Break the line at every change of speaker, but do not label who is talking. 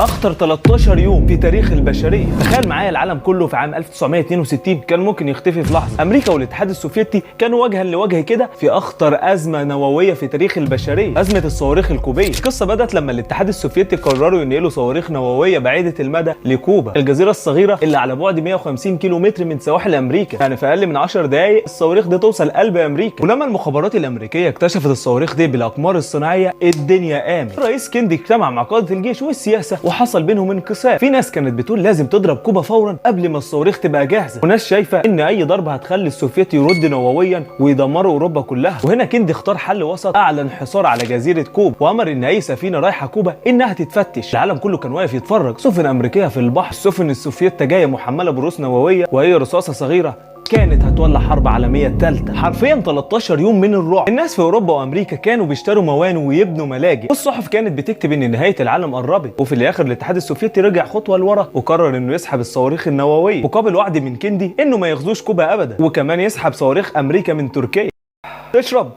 اخطر 13 يوم في تاريخ البشريه. تخيل معايا العالم كله في عام 1962 كان ممكن يختفي في لحظه. امريكا والاتحاد السوفيتي كانوا وجها لوجه كده في اخطر ازمه نوويه في تاريخ البشريه، ازمه الصواريخ الكوبيه. القصه بدات لما الاتحاد السوفيتي قرروا ينقلوا صواريخ نوويه بعيده المدى لكوبا، الجزيره الصغيره اللي على بعد 150 كيلو متر من سواحل امريكا. يعني في اقل من 10 دقائق الصواريخ دي توصل قلب امريكا. ولما المخابرات الامريكيه اكتشفت الصواريخ دي بالاقمار الصناعيه الدنيا قامت. الرئيس كيندي اجتمع مع قاده الجيش والسياسه وحصل بينهم انقسام. في ناس كانت بتقول لازم تضرب كوبا فورا قبل ما الصواريخ تبقى جاهزه، وناس شايفه ان اي ضربه هتخلي السوفيت يرد نوويا ويدمروا اوروبا كلها. وهنا كيندي اختار حل وسط، اعلن حصار على جزيره كوبا وامر ان اي سفينه رايحه كوبا انها تتفتش. العالم كله كان واقف يتفرج، سفن امريكيه في البحر، السفن السوفيت جايه محمله برؤوس نوويه، واي رصاصه صغيره كانت هتولع حرب عالميه ثالثه. حرفيا 13 يوم من الرعب. الناس في اوروبا وامريكا كانوا بيشتروا موانئ ويبنوا ملاجئ، والصحف كانت بتكتب ان نهايه العالم قربت. وفي الاخر الاتحاد السوفيتي رجع خطوه لورا وقرر انه يسحب الصواريخ النوويه مقابل وعد من كيندي انه ما ياخذوش كوبا ابدا، وكمان يسحب صواريخ امريكا من تركيا. تشرب